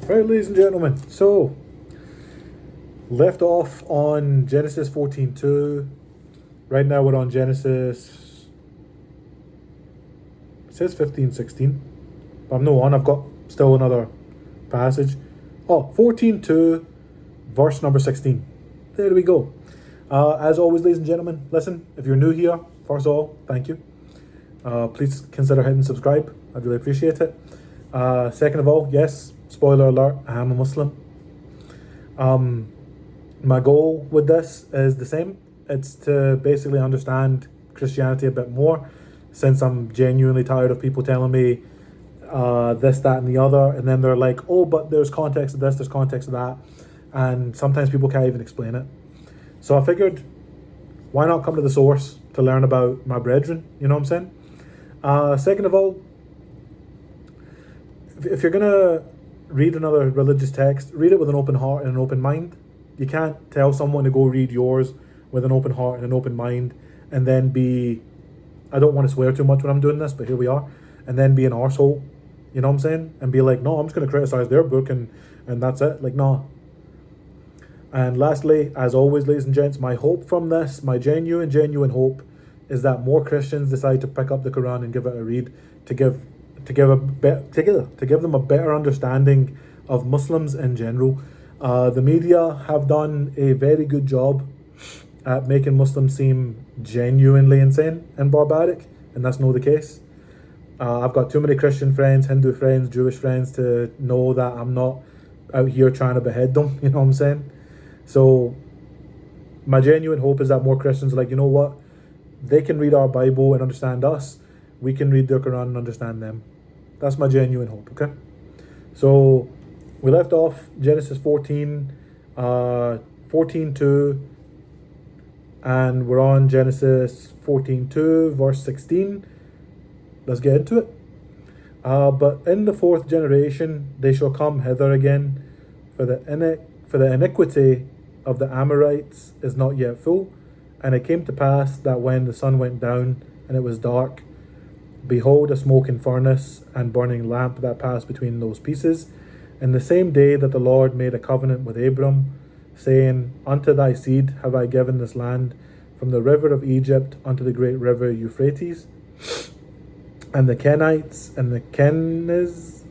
Right, ladies and gentlemen, so left off on Genesis 14:2. Right now we're on Genesis, it says 15:16, but I'm no on. I've got still another passage. Oh, 14:2, verse number 16. There we go. As always, ladies and gentlemen, listen, if you're new here, first of all, thank you. Please consider hitting subscribe. I'd really appreciate it. Second of all, yes, spoiler alert, I am a Muslim. My goal with this is the same. It's to basically understand Christianity a bit more, since I'm genuinely tired of people telling me this, that, and the other, and then they're like, oh, but there's context of this, there's context of that, and sometimes people can't even explain it. So I figured, why not come to the source to learn about my brethren? You know what I'm saying? Second of all, if you're gonna read another religious text, read it with an open heart and an open mind. You can't tell someone to go read yours with an open heart and an open mind and then be, I don't want to swear too much when I'm doing this, but here we are, and then be an arsehole, you know what I'm saying? And be like, no, I'm just going to criticize their book and that's it. Like, no. And lastly, as always, ladies and gents, my hope from this, my genuine hope, is that more Christians decide to pick up the Quran and give it a read, to give them a better understanding of Muslims in general. The media have done a very good job at making Muslims seem genuinely insane and barbaric, and that's not the case. I've got too many Christian friends, Hindu friends, Jewish friends to know that I'm not out here trying to behead them, you know what I'm saying? So my genuine hope is that more Christians are like, you know what? They can read our Bible and understand us. We can read their Quran and understand them. That's my genuine hope, okay? So we left off Genesis 14, 14:2, and we're on Genesis 14:2, verse 16. Let's get into it. But in the fourth generation they shall come hither again, for the iniquity of the Amorites is not yet full. And it came to pass that when the sun went down and it was dark, behold, a smoking furnace and burning lamp that passed between those pieces. In the same day that the Lord made a covenant with Abram, saying, unto thy seed have I given this land, from the river of Egypt unto the great river Euphrates. And the Kenites and the Kenizzites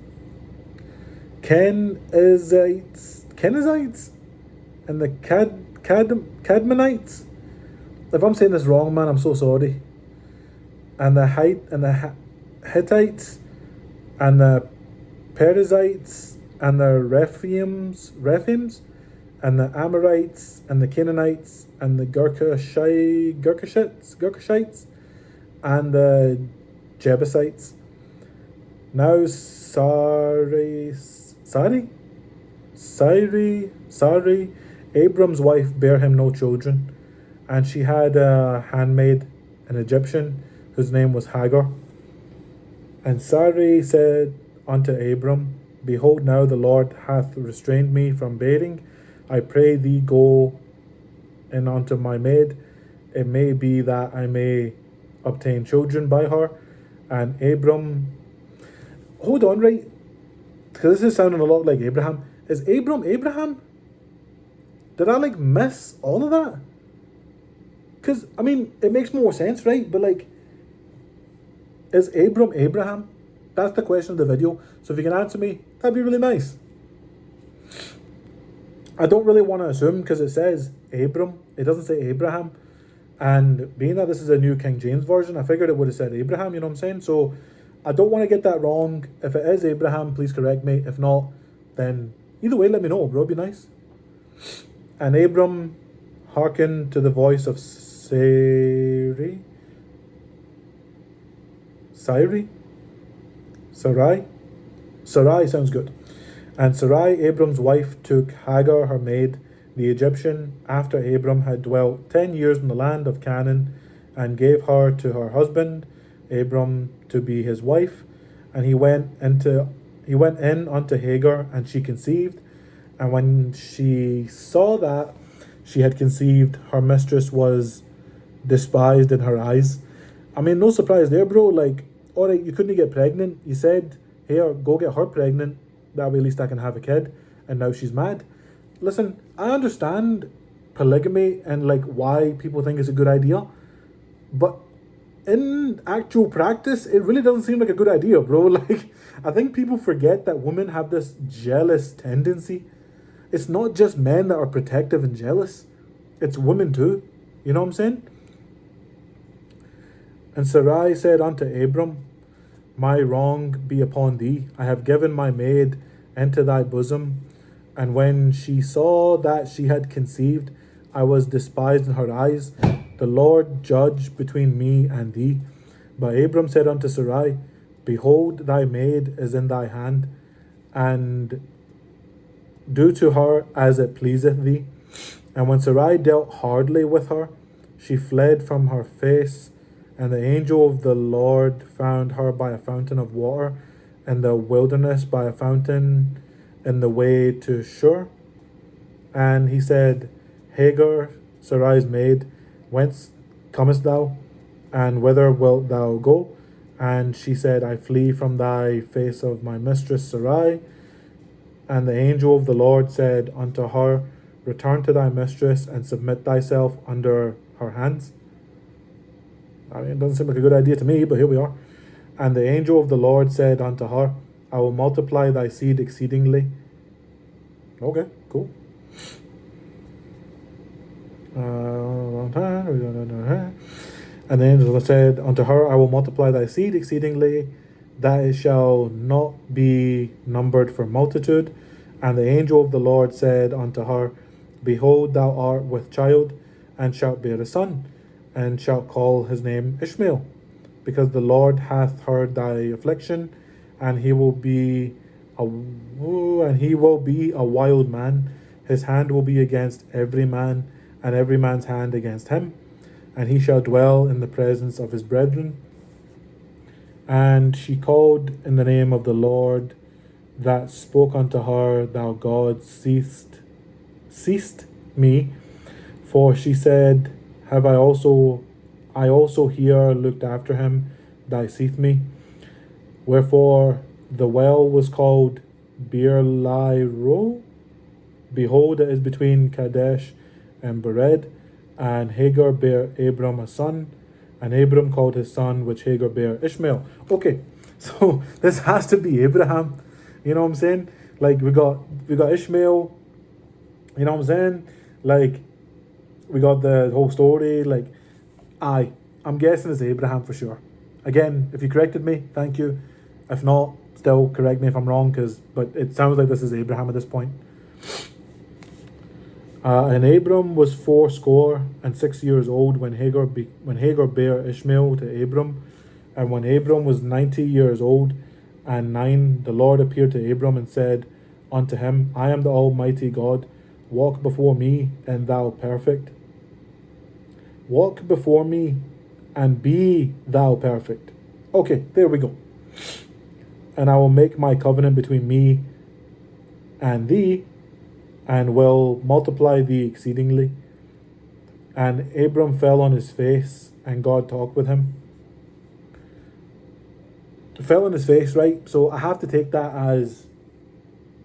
and the Cadmonites. If I'm saying this wrong, man, I'm so sorry. And the Hittites and the Perizzites and the Rephims and the Amorites and the Canaanites and the Girgashites and the Jebusites. Now Sarai, Abram's wife, bare him no children, and she had a handmaid, an Egyptian, whose name was Hagar. And Sarai said unto Abram, behold, now the Lord hath restrained me from bearing. I pray thee, go in unto my maid. It may be that I may obtain children by her. And Abram, hold on, right? Because this is sounding a lot like Abraham. Is Abram Abraham? Did I miss all of that? Because, I mean, it makes more sense, right? But is Abram Abraham? That's the question of the video. So if you can answer me, that'd be really nice. I don't really want to assume because it says Abram. It doesn't say Abraham. And being that this is a new King James version, I figured it would have said Abraham, you know what I'm saying? So I don't want to get that wrong. If it is Abraham, please correct me. If not, then either way, let me know, bro. It'd be nice. And Abram hearkened to the voice of Sarai. Sarai sounds good. And Sarai, Abram's wife, took Hagar, her maid, the Egyptian, after Abram had dwelt 10 years in the land of Canaan, and gave her to her husband, Abram, to be his wife. And he went in unto Hagar, and she conceived. And when she saw that she had conceived, her mistress was despised in her eyes. I mean, no surprise there, bro. Alright, you couldn't get pregnant. You said, here, go get her pregnant. That way at least I can have a kid. And now she's mad. Listen, I understand polygamy and like why people think it's a good idea, but in actual practice, it really doesn't seem like a good idea, bro. Like, I think people forget that women have this jealous tendency. It's not just men that are protective and jealous, it's women too. You know what I'm saying? And Sarai said unto Abram, my wrong be upon thee. I have given my maid into thy bosom. And when she saw that she had conceived, I was despised in her eyes. The Lord judge between me and thee. But Abram said unto Sarai, behold, thy maid is in thy hand, and do to her as it pleaseth thee. And when Sarai dealt hardly with her, she fled from her face. And the angel of the Lord found her by a fountain of water in the wilderness, by a fountain in the way to Shur. And he said, Hagar, Sarai's maid, whence comest thou, and whither wilt thou go? And she said, I flee from thy face of my mistress Sarai. And the angel of the Lord said unto her, return to thy mistress and submit thyself under her hands. I mean, it doesn't seem like a good idea to me, but here we are. And the angel of the Lord said unto her, I will multiply thy seed exceedingly. Okay, cool. And the angel said unto her, I will multiply thy seed exceedingly, that it shall not be numbered for multitude. And the angel of the Lord said unto her, behold, thou art with child, and shalt bear a son, and shalt call his name Ishmael, because the Lord hath heard thy affliction, and he will be a wild man. His hand will be against every man, and every man's hand against him, and he shall dwell in the presence of his brethren. And she called in the name of the Lord that spoke unto her, thou God ceased me, for she said, have I also here looked after him that seeth me? Wherefore the well was called Beer-lahai-roi. Behold, it is between Kadesh and Bered. And Hagar bare Abram a son, and Abram called his son which Hagar bare Ishmael. Okay, so this has to be Abraham. You know what I'm saying? Like we got Ishmael. You know what I'm saying? Like we got the whole story. Like I'm guessing it's Abraham for sure. Again, if you corrected me, thank you. If not, still correct me if I'm wrong, but it sounds like this is Abraham at this point. And Abram was 86 years old when Hagar bare Ishmael to Abram. And when Abram was 90 years old and 9, the Lord appeared to Abram and said unto him, I am the Almighty God. Walk before me, and thou perfect. Walk before me, and be thou perfect. Okay, there we go. And I will make my covenant between me and thee, and will multiply thee exceedingly. And Abram fell on his face, and God talked with him. Fell on his face, right? So I have to take that as,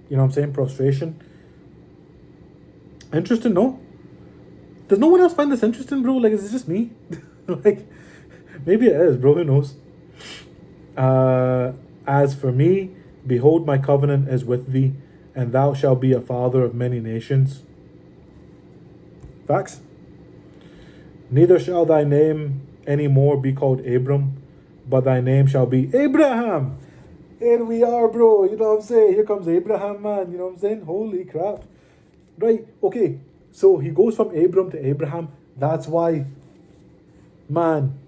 you know what I'm saying, prostration. Interesting, no? Does no one else find this interesting, bro? Like, is it just me? Like, maybe it is, bro. Who knows? As for me, behold, my covenant is with thee, and thou shalt be a father of many nations. Facts. Neither shall thy name any more be called Abram, but thy name shall be Abraham. Here we are, bro. You know what I'm saying? Here comes Abraham, man. You know what I'm saying? Holy crap. Right, okay. So he goes from Abram to Abraham. That's why, man.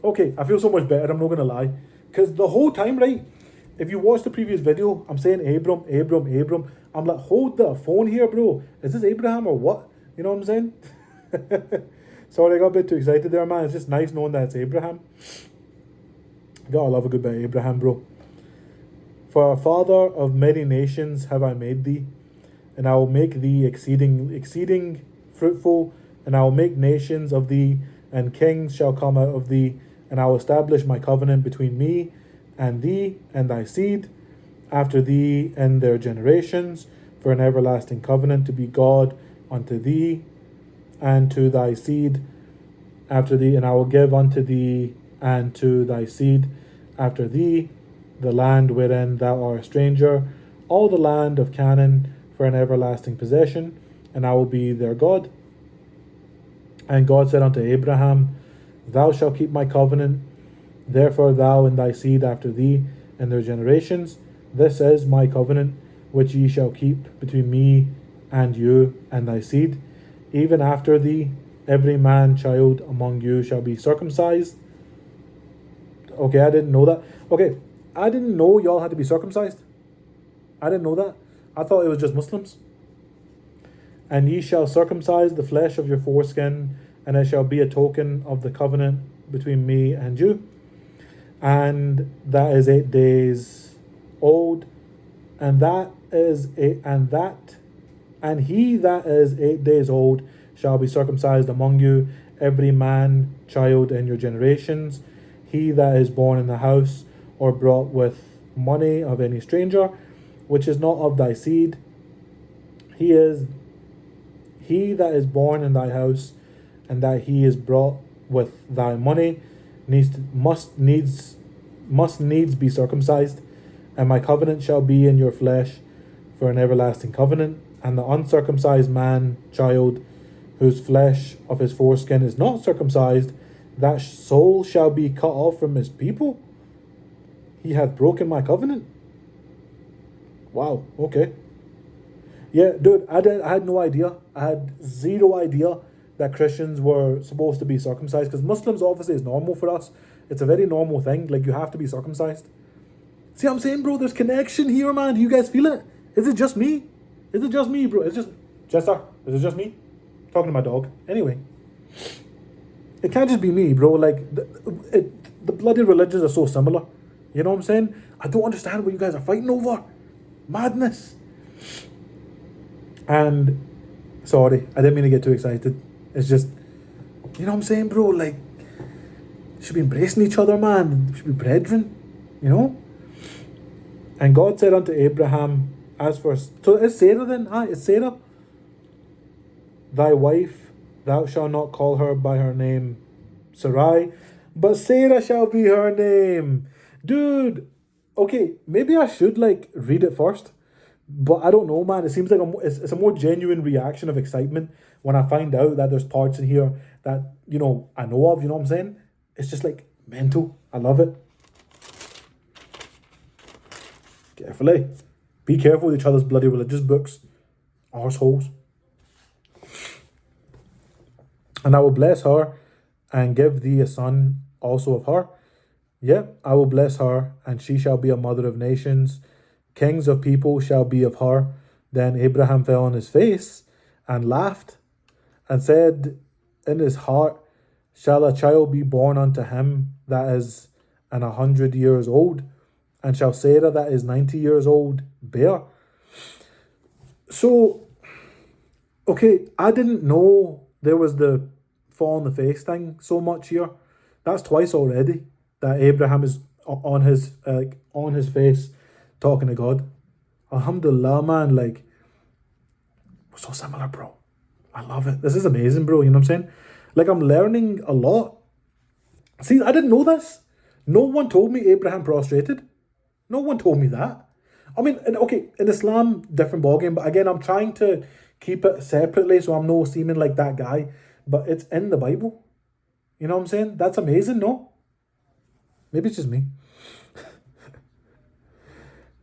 Okay, I feel so much better. I'm not going to lie. Because the whole time, right, if you watch the previous video, I'm saying Abram. I'm like, hold the phone here, bro. Is this Abraham or what? You know what I'm saying? Sorry, I got a bit too excited there, man. It's just nice knowing that it's Abraham. Gotta love a good bit of Abraham, bro. For a father of many nations have I made thee, and I will make thee exceeding fruitful, and I will make nations of thee, and kings shall come out of thee, and I will establish my covenant between me and thee and thy seed after thee in their generations, for an everlasting covenant to be God unto thee and to thy seed after thee, and I will give unto thee and to thy seed after thee the land wherein thou art a stranger, all the land of Canaan for an everlasting possession, and I will be their God. And God said unto Abraham, Thou shalt keep my covenant, therefore thou and thy seed after thee and their generations. This is my covenant, which ye shall keep between me and you and thy seed. Even after thee, every man child among you shall be circumcised. Okay, I didn't know that. Okay, I didn't know y'all had to be circumcised. I didn't know that. I thought it was just Muslims. And ye shall circumcise the flesh of your foreskin, and it shall be a token of the covenant between me and you. And that is 8 days old, and he that is 8 days old shall be circumcised among you, every man child in your generations, he that is born in the house or brought with money of any stranger, which is not of thy seed. He that is born in thy house, and that he is brought with thy money, must needs be circumcised. And my covenant shall be in your flesh for an everlasting covenant. And the uncircumcised man child, whose flesh of his foreskin is not circumcised, that soul shall be cut off from his people. He hath broken my covenant. Wow, okay. Yeah, dude, I had no idea. I had zero idea that Christians were supposed to be circumcised, because Muslims obviously is normal for us. It's a very normal thing. Like, you have to be circumcised. See what I'm saying, bro? There's connection here, man. Do you guys feel it? Is it just me? Is it just me, bro? It's just Jester. Is it just me? Talking to my dog. Anyway, it can't just be me, bro. Like, the bloody religions are so similar. You know what I'm saying? I don't understand what you guys are fighting over. Madness. And sorry, I didn't mean to get too excited. It's just, you know what I'm saying, bro? Like, should be embracing each other, man. Should be brethren, you know? And God said unto Abraham, as for, so it's Sarah then? It's Sarah. Thy wife, thou shalt not call her by her name Sarai, but Sarah shall be her name. Dude, okay, maybe I should, like, read it first. But I don't know, man. It seems like it's a more genuine reaction of excitement when I find out that there's parts in here that, you know, I know of, you know what I'm saying? It's just, like, mental. I love it. Carefully. Be careful with each other's bloody religious books. Arseholes. And I will bless her and give thee a son also of her. Yeah, I will bless her, and she shall be a mother of nations. Kings of people shall be of her. Then Abraham fell on his face and laughed and said in his heart, Shall a child be born unto him that is 100 years old? And shall Sarah that is 90 years old bear? So, okay, I didn't know there was the fall on the face thing so much here. That's twice already that Abraham is on his face talking to God. Alhamdulillah, man. Like, we're so similar, bro. I love it. This is amazing, bro. You know what I'm saying? Like, I'm learning a lot. See, I didn't know this. No one told me Abraham prostrated. No one told me that. I mean, okay, in Islam, different ballgame. But again, I'm trying to keep it separately so I'm no seeming like that guy. But it's in the Bible. You know what I'm saying? That's amazing, no? Maybe it's just me.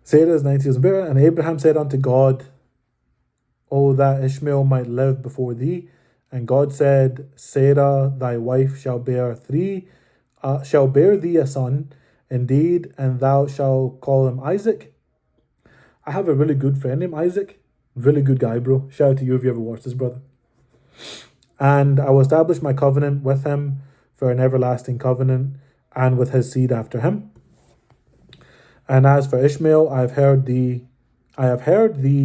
Sarah is 90 years old, and Abraham said unto God, O that Ishmael might live before thee. And God said, Sarah thy wife shall bear thee a son, indeed, and thou shalt call him Isaac. I have a really good friend named Isaac. Really good guy, bro. Shout out to you if you ever watched this, brother. And I will establish my covenant with him for an everlasting covenant, and with his seed after him. And as for Ishmael, I have heard thee,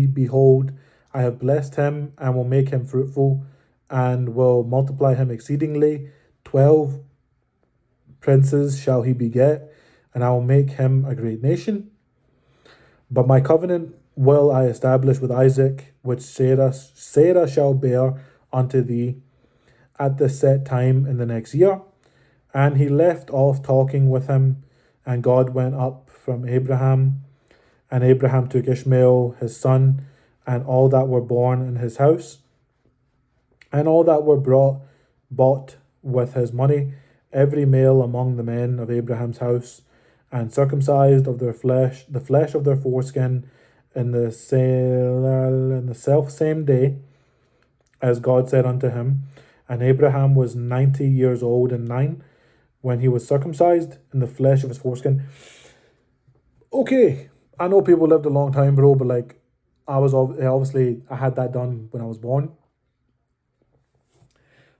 behold, I have blessed him, and will make him fruitful, and will multiply him exceedingly. 12 princes shall he beget, and I will make him a great nation. But my covenant will I establish with Isaac, which Sarah shall bear unto thee at the set time in the next year. And he left off talking with him, and God went up from Abraham. And Abraham took Ishmael his son, and all that were born in his house, and all that were bought with his money, every male among the men of Abraham's house, and circumcised of their flesh, the flesh of their foreskin, in the self same day, as God said unto him. And Abraham was 90 years old and 9 when he was circumcised in the flesh of his foreskin. Okay, I know people lived a long time, bro, but like, I had that done when I was born.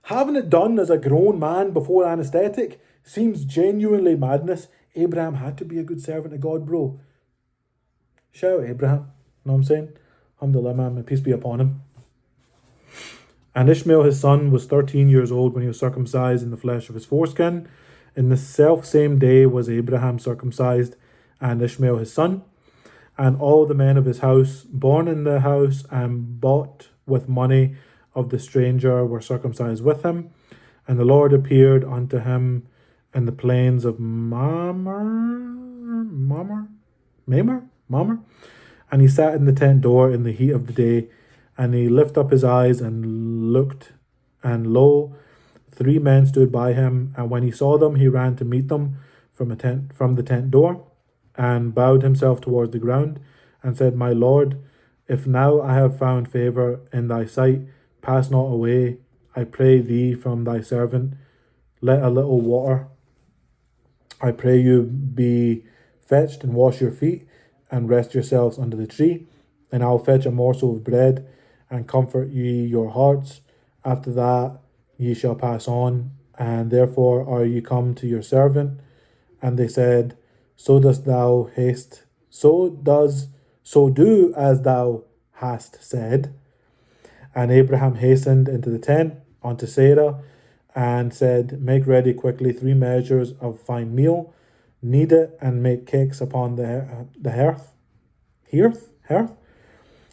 Having it done as a grown man before anesthetic seems genuinely madness. Abraham had to be a good servant of God, bro. Shout out Abraham. Know what I'm saying? Alhamdulillah, man, and peace be upon him. And Ishmael his son was 13 years old when he was circumcised in the flesh of his foreskin. In the self same day was Abraham circumcised, and Ishmael his son. And all the men of his house, born in the house and bought with money of the stranger, were circumcised with him. And the Lord appeared unto him in the plains of Mamre. And he sat in the tent door in the heat of the day, and he lifted up his eyes and looked, and lo, 3 men stood by him. And when he saw them, he ran to meet them from the tent door, and bowed himself towards the ground, and said, My Lord, if now I have found favour in thy sight, pass not away, I pray thee, from thy servant. Let a little water, I pray you, be fetched, and wash your feet, and rest yourselves under the tree. And I'll fetch a morsel of bread, and comfort ye your hearts. After that ye shall pass on, and therefore are ye come to your servant. And they said, So do as thou hast said. And Abraham hastened into the tent unto Sarah, and said, Make ready quickly 3 measures of fine meal, knead it, and make cakes upon the hearth.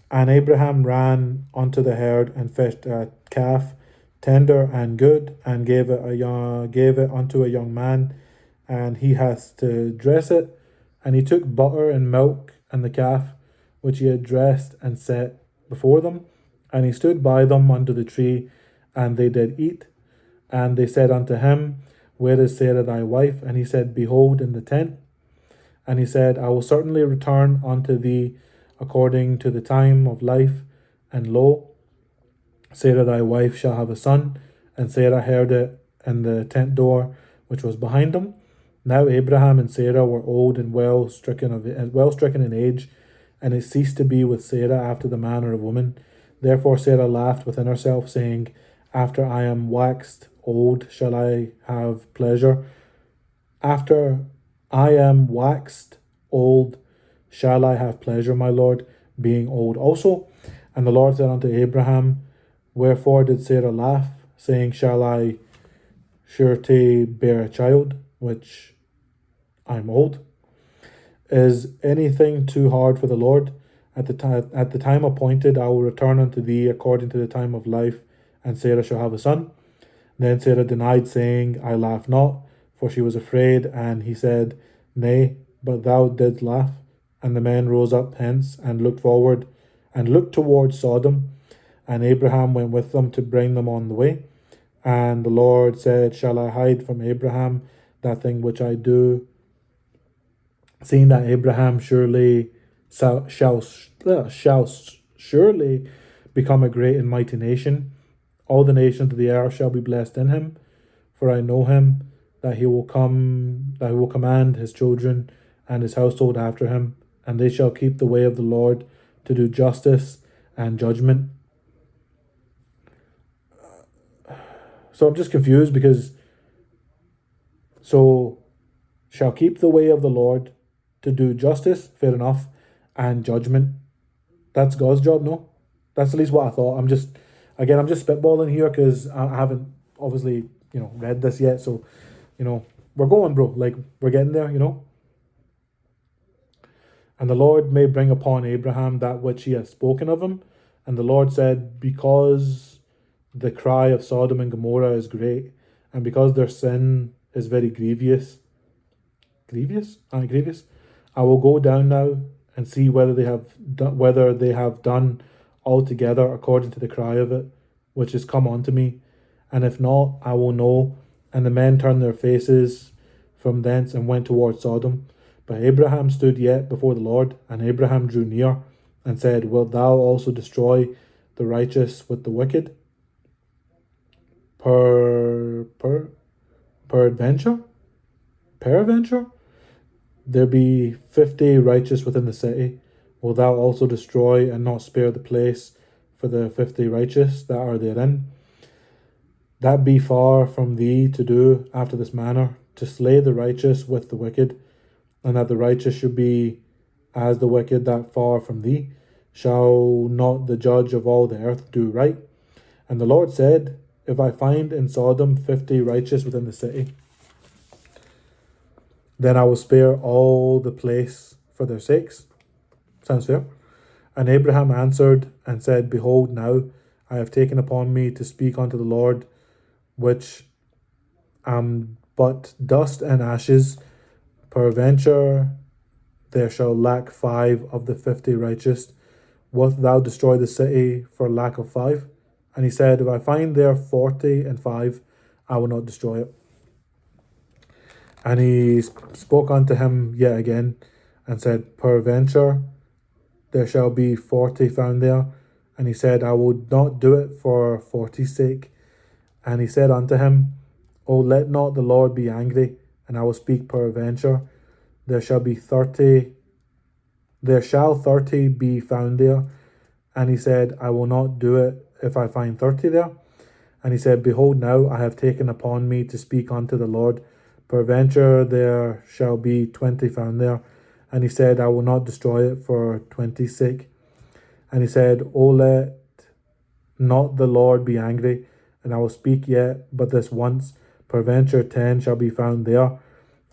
And Abraham ran unto the herd, and fetched a calf, tender and good, and gave it unto a young man, and he has to dress it. And he took butter and milk and the calf, which he had dressed, and set before them. And he stood by them under the tree, and they did eat. And they said unto him, Where is Sarah thy wife? And he said, Behold, in the tent. And he said, I will certainly return unto thee according to the time of life. And lo, Sarah thy wife shall have a son. And Sarah heard it in the tent door which was behind them. Now Abraham and Sarah were old and well stricken in age, and it ceased to be with Sarah after the manner of women. Therefore Sarah laughed within herself, saying, After I am waxed old shall I have pleasure. After I am waxed old shall I have pleasure, my Lord, being old also. And the Lord said unto Abraham, Wherefore did Sarah laugh, saying, Shall I surely bear a child, which I'm old? Is anything too hard for the Lord? At the time appointed, I will return unto thee according to the time of life, and Sarah shall have a son. Then Sarah denied, saying, I laugh not, for she was afraid. And he said, Nay, but thou didst laugh. And the men rose up hence, and looked towards Sodom. And Abraham went with them to bring them on the way. And the Lord said, Shall I hide from Abraham that thing which I do? Seeing that Abraham shall surely become a great and mighty nation, all the nations of the earth shall be blessed in him. For I know him, that he will command his children and his household after him, and they shall keep the way of the Lord to do justice and judgment. So I'm just confused because, so shall keep the way of the Lord to do justice, fair enough, and judgment. That's God's job, no? That's at least what I thought. I'm just spitballing here because I haven't obviously, read this yet. So, we're going, bro. Like, we're getting there, And the Lord may bring upon Abraham that which he hath spoken of him. And the Lord said, because the cry of Sodom and Gomorrah is great, and because their sin is very grievous, grievous, I will go down now and see whether they have done altogether according to the cry of it, which is come unto me. And if not, I will know. And the men turned their faces from thence and went toward Sodom. But Abraham stood yet before the Lord, and Abraham drew near and said, wilt thou also destroy the righteous with the wicked? Peradventure, there be 50 righteous within the city. Will thou also destroy and not spare the place for the 50 righteous that are therein? That be far from thee to do after this manner, to slay the righteous with the wicked, and that the righteous should be as the wicked that far from thee. Shall not the judge of all the earth do right? And the Lord said, if I find in Sodom 50 righteous within the city, then I will spare all the place for their sakes. Sounds fair. And Abraham answered and said, behold, now I have taken upon me to speak unto the Lord, which am but dust and ashes. Peradventure there shall lack 5 of the 50 righteous. Wilt thou destroy the city for lack of 5? And he said, if I find there 45, I will not destroy it. And he spoke unto him yet again, and said, peradventure there shall be 40 found there. And he said, I will not do it for 40's sake. And he said unto him, O let not the Lord be angry, and I will speak peradventure. There shall 30 be found there. And he said, I will not do it if I find 30 there. And he said, behold, now I have taken upon me to speak unto the Lord. Peradventure there shall be 20 found there. And he said, I will not destroy it for 20's sake. And he said, O let not the Lord be angry, and I will speak yet but this once. Peradventure 10 shall be found there.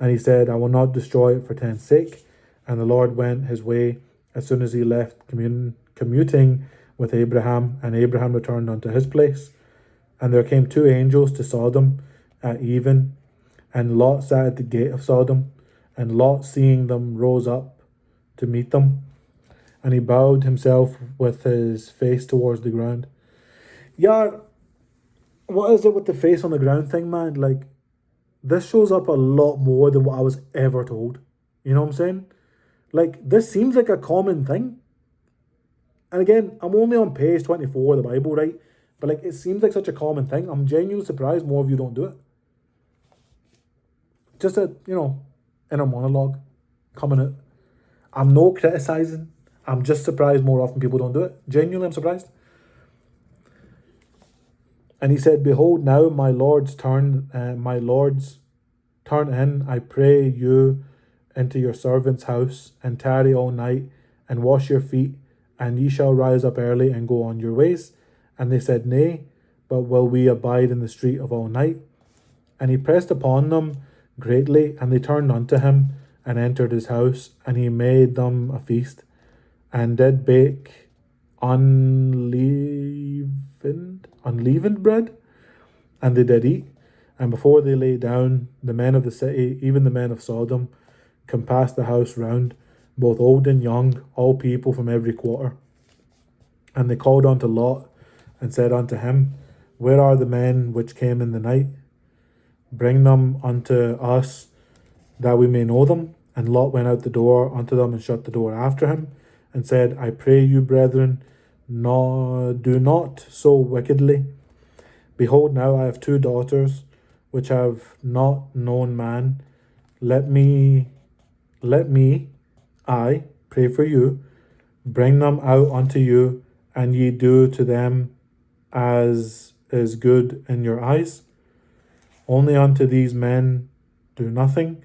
And he said, I will not destroy it for 10's sake. And the Lord went his way as soon as he left commuting with Abraham, and Abraham returned unto his place. And there came 2 angels to Sodom at even, and Lot sat at the gate of Sodom. And Lot, seeing them, rose up to meet them, and he bowed himself with his face towards the ground. Yeah, what is it with the face on the ground thing, man? Like, this shows up a lot more than what I was ever told. You know what I'm saying? Like, this seems like a common thing. And again, I'm only on page 24 of the Bible, right? But like, it seems like such a common thing. I'm genuinely surprised more of you don't do it. Just a, inner monologue coming out. I'm no criticizing. I'm just surprised more often people don't do it. Genuinely, I'm surprised. And he said, behold, now my lords turn in, I pray you, into your servant's house, and tarry all night, and wash your feet, and ye shall rise up early and go on your ways. And they said, nay, but will we abide in the street of all night? And he pressed upon them greatly, and they turned unto him, and entered his house, and he made them a feast, and did bake unleavened bread, and they did eat. And before they lay down, the men of the city, even the men of Sodom, compassed the house round, both old and young, all people from every quarter. And they called unto Lot, and said unto him, where are the men which came in the night? Bring them unto us, that we may know them. And Lot went out the door unto them, and shut the door after him, and said, I pray you, brethren, do not so wickedly. Behold, now I have 2 daughters, which have not known man. Let me, I pray for you, bring them out unto you, and ye do to them as is good in your eyes. Only unto these men do nothing,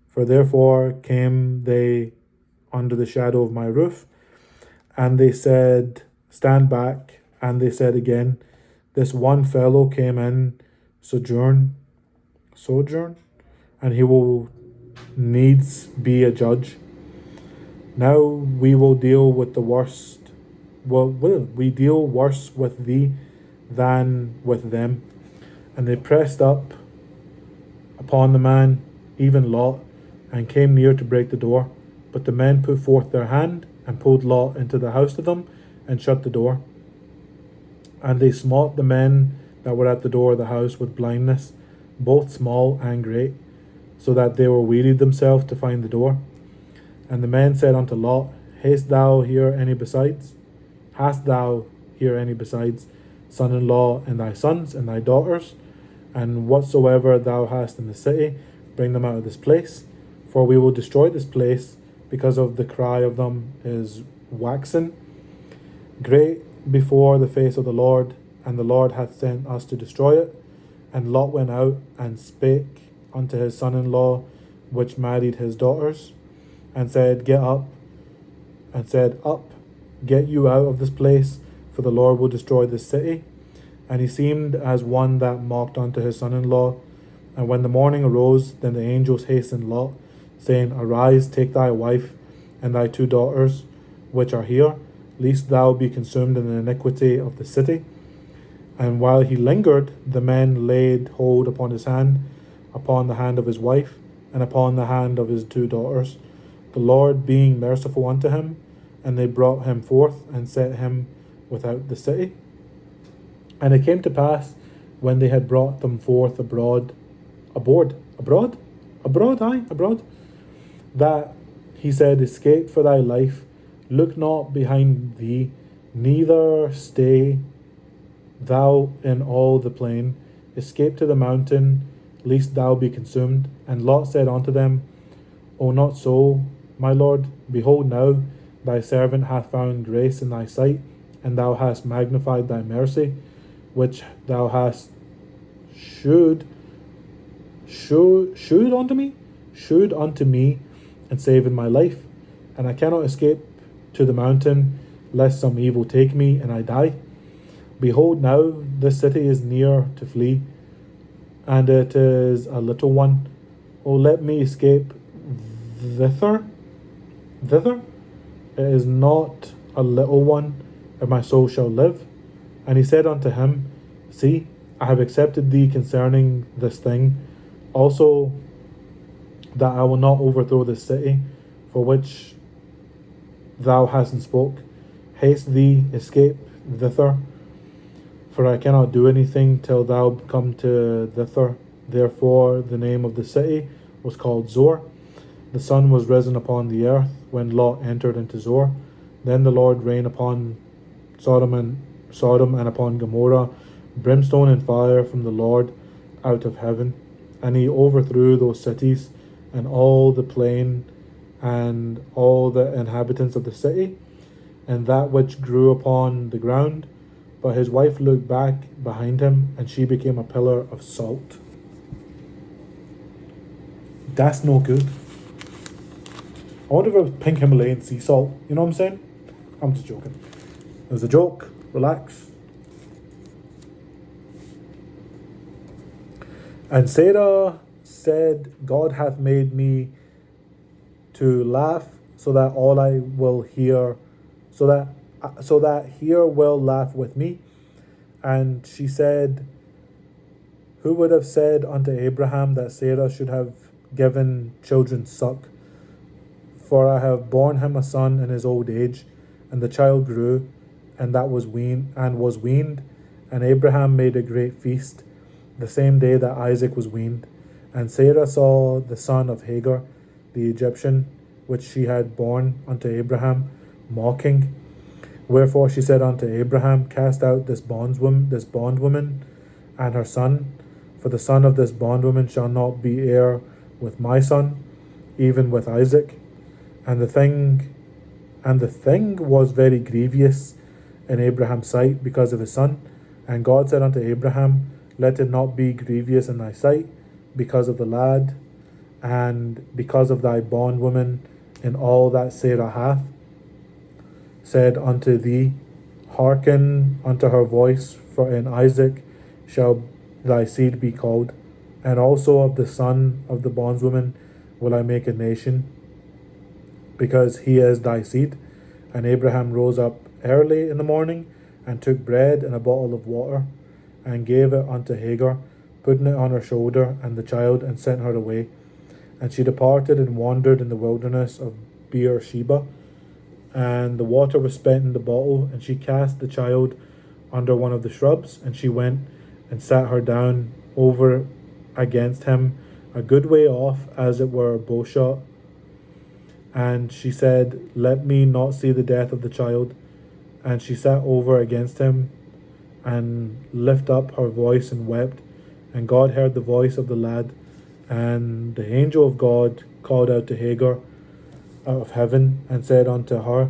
for therefore came they under the shadow of my roof. And they said, stand back. And they said again, this one fellow came in sojourn, and he will needs be a judge. Now we will deal with the worst. We deal worse with thee than with them. And they pressed up upon the man, even Lot, and came near to break the door. But the men put forth their hand, and pulled Lot into the house to them, and shut the door. And they smote the men that were at the door of the house with blindness, both small and great, so that they were wearied themselves to find the door. And the men said unto Lot, Hast thou here any besides? Son-in-law, and thy sons, and thy daughters? And whatsoever thou hast in the city, bring them out of this place. For we will destroy this place, because of the cry of them is waxen great before the face of the Lord, and the Lord hath sent us to destroy it. And Lot went out and spake unto his son-in-law, which married his daughters, and said, Up, get you out of this place, for the Lord will destroy this city. And he seemed as one that mocked unto his son-in-law. And when the morning arose, then the angels hastened Lot, saying, Arise, take thy wife and thy 2 daughters, which are here, lest thou be consumed in the iniquity of the city. And while he lingered, the men laid hold upon his hand, upon the hand of his wife, and upon the hand of his 2 daughters, the Lord being merciful unto him. And they brought him forth, and set him without the city. And it came to pass, when they had brought them forth abroad, that he said, Escape for thy life, look not behind thee, neither stay thou in all the plain, escape to the mountain, lest thou be consumed. And Lot said unto them, O not so, my lord, behold now, thy servant hath found grace in thy sight, and thou hast magnified thy mercy, which thou hast shewed unto me and saved my life. And I cannot escape to the mountain, lest some evil take me, and I die. Behold now, this city is near to flee, and it is a little one. O let me escape thither. It is not a little one, and my soul shall live. And he said unto him, See, I have accepted thee concerning this thing, also that I will not overthrow this city, for which thou hast spoke. Haste thee, escape thither, for I cannot do anything till thou come to thither. Therefore the name of the city was called Zoar. The sun was risen upon the earth when Lot entered into Zoar. Then the Lord rained upon Sodom and upon Gomorrah brimstone and fire from the Lord out of heaven. And he overthrew those cities and all the plain and all the inhabitants of the city, and that which grew upon the ground. But his wife looked back behind him, and she became a pillar of salt. That's no good. I wonder if it was pink Himalayan sea salt. You know what I'm saying? I'm just joking. It was a joke. Relax. And Sarah said, God hath made me to laugh, so that all I will hear, so that here will laugh with me. And she said, Who would have said unto Abraham that Sarah should have given children suck? For I have borne him a son in his old age, and the child grew, and was weaned. And Abraham made a great feast, the same day that Isaac was weaned. And Sarah saw the son of Hagar, the Egyptian, which she had borne unto Abraham, mocking. Wherefore she said unto Abraham, Cast out this bondwoman and her son, for the son of this bondwoman shall not be heir with my son, even with Isaac. And the thing was very grievous in Abraham's sight because of his son. And God said unto Abraham, Let it not be grievous in thy sight because of the lad, and because of thy bondwoman in all that Sarah hath said unto thee. Hearken unto her voice, for in Isaac shall thy seed be called, and also of the son of the bondwoman will I make a nation. because he is thy seed. And Abraham rose up early in the morning, and took bread and a bottle of water, and gave it unto Hagar, putting it on her shoulder and the child, and sent her away. And she departed and wandered in the wilderness of Beersheba. And the water was spent in the bottle, and she cast the child under one of the shrubs, and she went and sat her down over against him, a good way off, as it were bowshot. And she said, Let me not see the death of the child. And she sat over against him, and lift up her voice and wept. And God heard the voice of the lad. And the angel of God called out to Hagar out of heaven, and said unto her,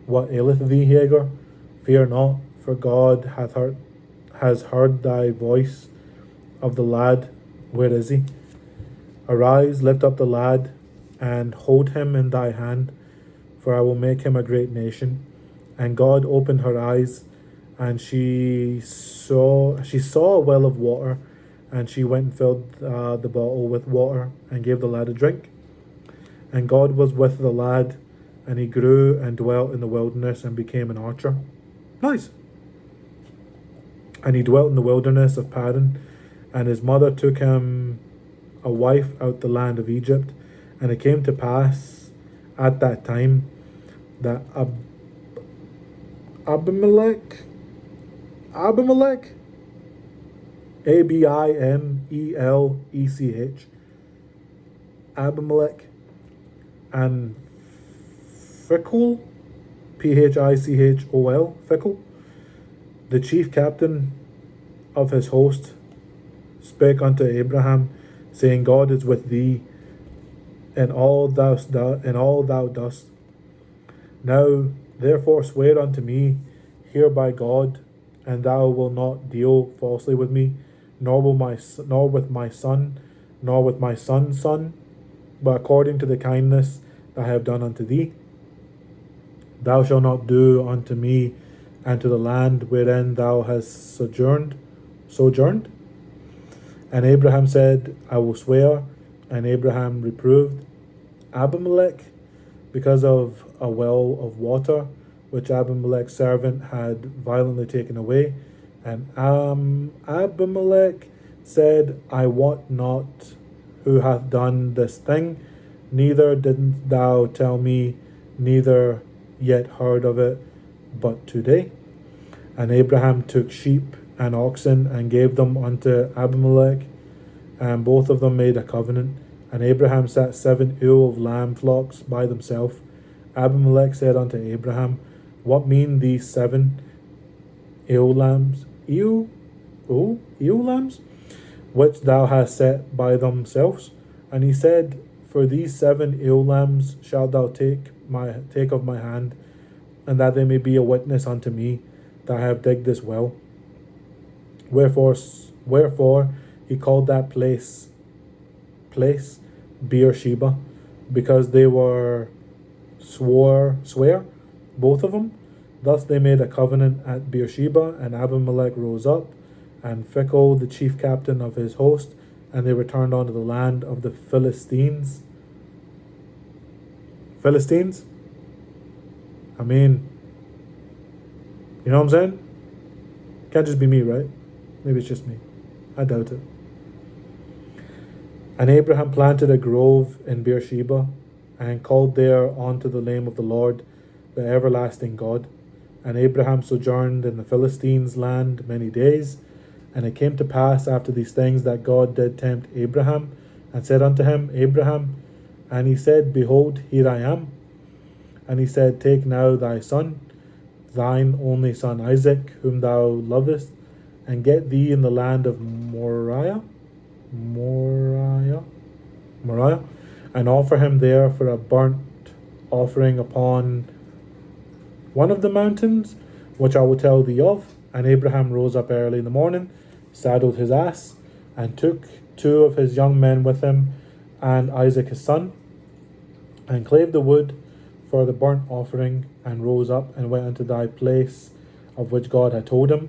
What aileth thee, Hagar? Fear not, for God has heard thy voice of the lad. Where is he? Arise, lift up the lad, and hold him in thy hand, for I will make him a great nation. And God opened her eyes, and she saw a well of water, and she went and filled the bottle with water, and gave the lad a drink. And God was with the lad, and he grew and dwelt in the wilderness, and became an archer. Nice. And he dwelt in the wilderness of Paran, and his mother took him a wife out the land of Egypt. And it came to pass at that time that Abimelech, Abimelech, Abimelech, and Phicol, Phichol, Phicol, the chief captain of his host, spake unto Abraham, saying, God is with thee in all thou dost. Now therefore swear unto me here by God, and thou wilt not deal falsely with me, nor with my son, nor with my son's son, but according to the kindness that I have done unto thee. Thou shalt not do unto me and to the land wherein thou hast sojourned. And Abraham said, I will swear. And Abraham reproved Abimelech because of a well of water which Abimelech's servant had violently taken away. And Abimelech said, I wot not who hath done this thing, neither didst thou tell me, neither yet heard of it but today. And Abraham took sheep and oxen, and gave them unto Abimelech, and both of them made a covenant. And Abraham set 7 ewe of lamb flocks by themselves. Abimelech said unto Abraham, What mean these 7 ewe lambs? Ewe lambs, which thou hast set by themselves? And he said, For these 7 ewe lambs shalt thou take of my hand, and that they may be a witness unto me that I have digged this well. Wherefore he called that place Beersheba, because they were swear, both of them. Thus they made a covenant at Beersheba. And Abimelech rose up, and Phicol, the chief captain of his host, and they returned unto the land of the Philistines. I mean, you know what I'm saying? Can't just be me, right? Maybe it's just me. I doubt it. And Abraham planted a grove in Beersheba, and called there unto the name of the Lord, the everlasting God. And Abraham sojourned in the Philistines' land many days. And it came to pass after these things that God did tempt Abraham, and said unto him, Abraham. And he said, Behold, here I am. And he said, Take now thy son, thine only son Isaac, whom thou lovest, and get thee in the land of Moriah, and offer him there for a burnt offering upon one of the mountains, which I will tell thee of. And Abraham rose up early in the morning, saddled his ass, and took 2 of his young men with him, and Isaac his son, and clave the wood for the burnt offering, and rose up and went unto thy place of which God had told him.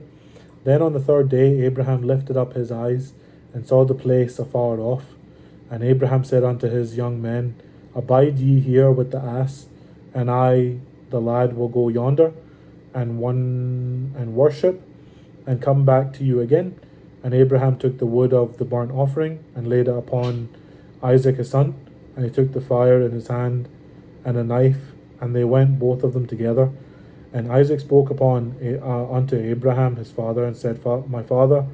Then on the 3rd day Abraham lifted up his eyes, and saw the place afar off. And Abraham said unto his young men, Abide ye here with the ass, and I, the lad, will go yonder and worship and come back to you again. And Abraham took the wood of the burnt offering and laid it upon Isaac his son, and he took the fire in his hand and a knife, and they went both of them together. And Isaac spoke unto Abraham his father, and said, My father.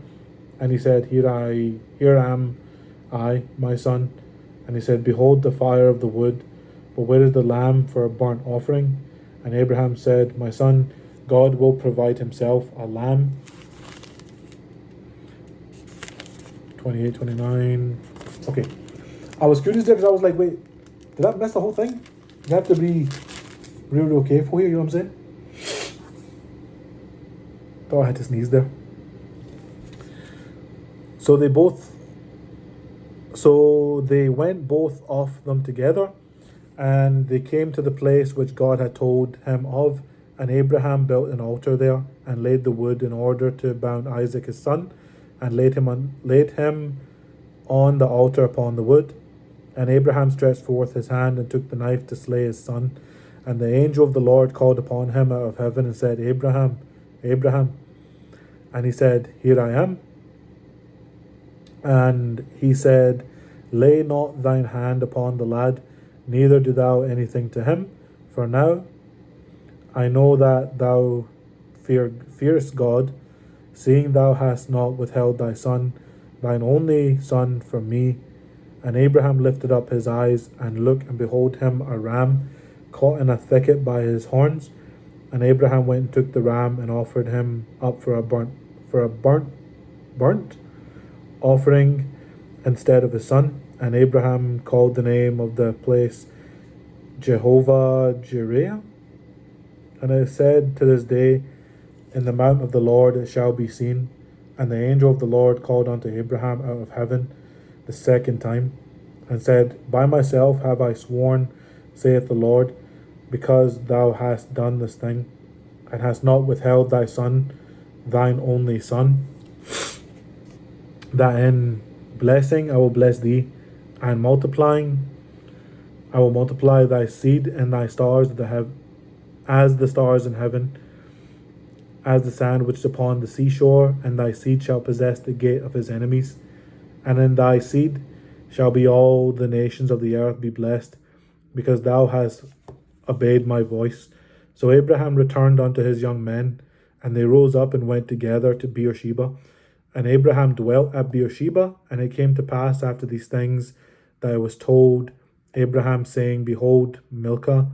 And he said, Here am I, my son. And he said, Behold the fire of the wood, but where is the lamb for a burnt offering? And Abraham said, My son, God will provide himself a lamb. 28, 29. Okay. I was curious there because I was like, wait, did that miss the whole thing? You have to be really careful here, you know what I'm saying? Thought I had to sneeze there. So they went both of them together, and they came to the place which God had told him of, and Abraham built an altar there, and laid the wood in order to bound Isaac his son, and laid him on the altar upon the wood. And Abraham stretched forth his hand and took the knife to slay his son. And the angel of the Lord called upon him out of heaven and said, Abraham, Abraham. And he said, Here I am. And he said, Lay not thine hand upon the lad, neither do thou anything to him. For now I know that thou fearest God, seeing thou hast not withheld thy son, thine only son, from me. And Abraham lifted up his eyes and looked, and behold him a ram caught in a thicket by his horns. And Abraham went and took the ram and offered him up for a burnt offering instead of his son. And Abraham called the name of the place Jehovah Jireh. And it is said to this day, In the mount of the Lord it shall be seen. And the angel of the Lord called unto Abraham out of heaven the second time, and said, By myself have I sworn, saith the Lord, because thou hast done this thing, and hast not withheld thy son, thine only son, that in blessing I will bless thee, and multiplying I will multiply thy seed and thy stars as the stars in heaven, as the sand which is upon the seashore, and thy seed shall possess the gate of his enemies. And in thy seed shall be all the nations of the earth be blessed, because thou hast obeyed my voice. So Abraham returned unto his young men, and they rose up and went together to Beersheba. And Abraham dwelt at Beersheba. And it came to pass after these things that it was told Abraham, saying, Behold, Milcah,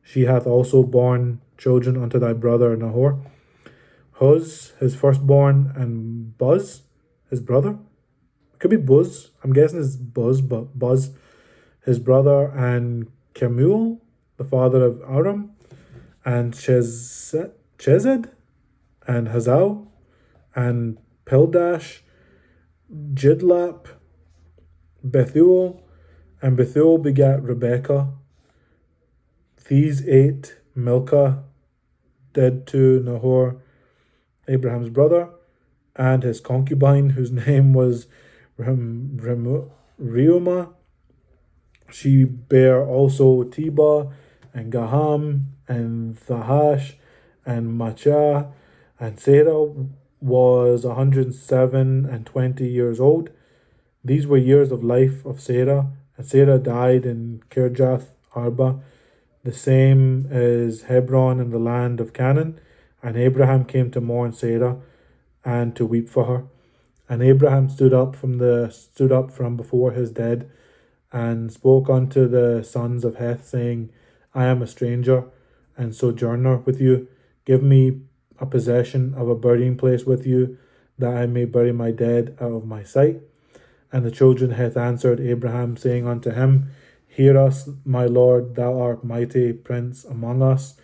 she hath also borne children unto thy brother Nahor. Huz, his firstborn, and Buz, his brother. It could be Buzz. I'm guessing it's Buzz, but Buzz, his brother, and Kemuel, the father of Aram, and Chesed, and Hazal, and Pildash, Jidlap, Bethuel, and Bethuel begat Rebekah. These 8 Milcah did to Nahor, Abraham's brother, and his concubine, whose name was Reumah. She bare also Teba, and Gaham, and Thahash, and Machah, and Sarah was 127 years old. These were years of life of Sarah, and Sarah died in Kirjath Arba, the same as Hebron in the land of Canaan. And Abraham came to mourn Sarah, and to weep for her. And Abraham stood up from before his dead, and spoke unto the sons of Heth, saying, I am a stranger and sojourner with you. Give me a possession of a burying place with you, that I may bury my dead out of my sight. And the children of Heth answered Abraham, saying unto him, Hear us, my Lord, thou art mighty prince among us.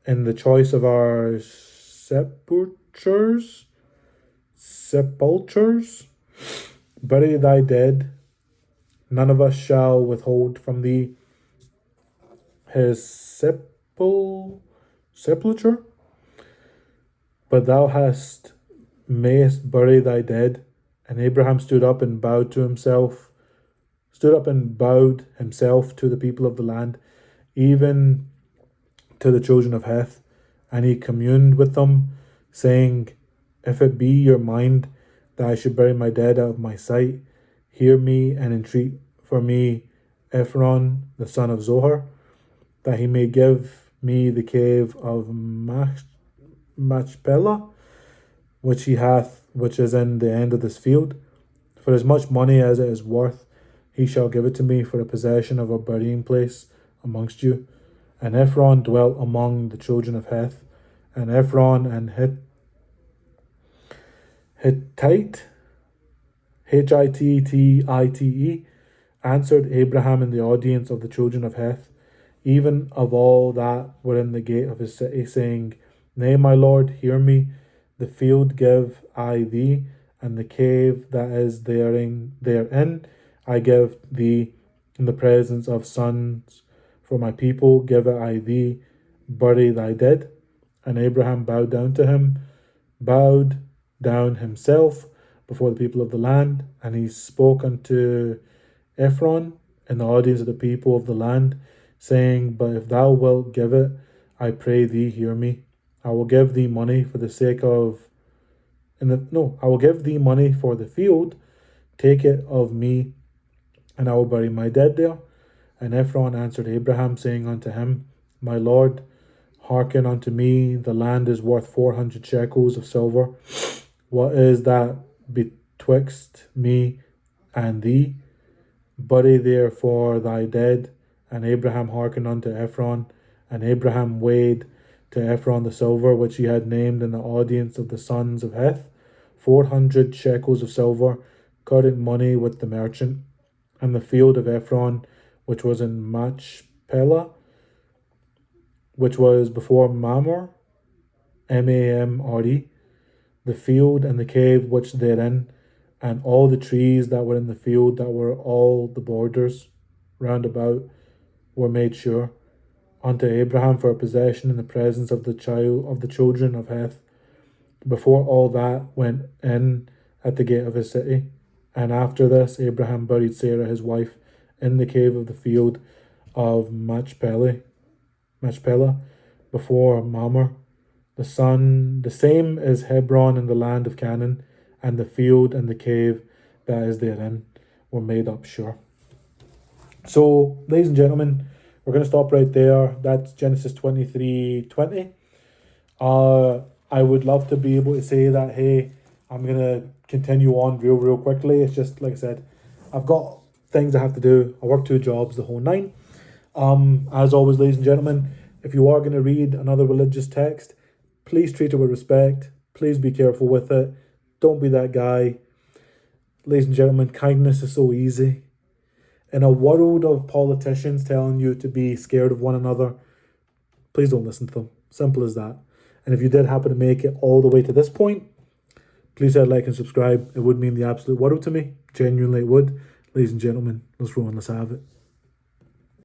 In the choice of our sepulchres, bury thy dead. None of us shall withhold from thee his sepulture, but thou mayest bury thy dead. And Abraham stood up and bowed himself to the people of the land, even to the children of Heth, and he communed with them, saying, If it be your mind that I should bury my dead out of my sight, hear me and entreat for me Ephron, the son of Zohar, that he may give me the cave of Machpelah, which he hath, which is in the end of this field. For as much money as it is worth, he shall give it to me for a possession of a burying place amongst you. And Ephron dwelt among the children of Heth, and Ephron and Hittite, Hittite, answered Abraham in the audience of the children of Heth, even of all that were in the gate of his city, saying, Nay, my Lord, hear me. The field give I thee, and the cave that is therein I give thee, in the presence of sons for my people give it I thee, bury thy dead. And Abraham bowed down himself before the people of the land, and he spoke unto Ephron in the audience of the people of the land, saying, But if thou wilt give it, I pray thee, hear me. I will give thee money for the sake of I will give thee money for the field, take it of me, and I will bury my dead there. And Ephron answered Abraham, saying unto him, My Lord, hearken unto me, the land is worth 400 shekels of silver. What is that betwixt me and thee? Bury therefore thy dead. And Abraham hearkened unto Ephron, and Abraham weighed to Ephron the silver which he had named in the audience of the sons of Heth, 400 shekels of silver, current money with the merchant. And the field of Ephron, which was in Machpelah, which was before Mamre, Mamre, the field and the cave which therein, and all the trees that were in the field that were all the borders round about, were made sure unto Abraham for a possession in the presence of the children of Heth. Before all that went in at the gate of his city. And after this Abraham buried Sarah his wife in the cave of the field of Machpelah before Mamre. The same is Hebron in the land of Canaan, and the field and the cave that is therein were made up sure. So, ladies and gentlemen, we're going to stop right there. That's Genesis 23:20. I would love to be able to say that, hey, I'm going to continue on real quickly. It's just, like I said, I've got things I have to do. I work 2 jobs, the whole 9. As always, ladies and gentlemen, if you are going to read another religious text, please treat it with respect. Please be careful with it. Don't be that guy. Ladies and gentlemen, kindness is so easy. In a world of politicians telling you to be scared of one another, please don't listen to them. Simple as that. And if you did happen to make it all the way to this point, please hit like and subscribe. It would mean the absolute world to me. Genuinely it would. Ladies and gentlemen, let's roll and let's have it.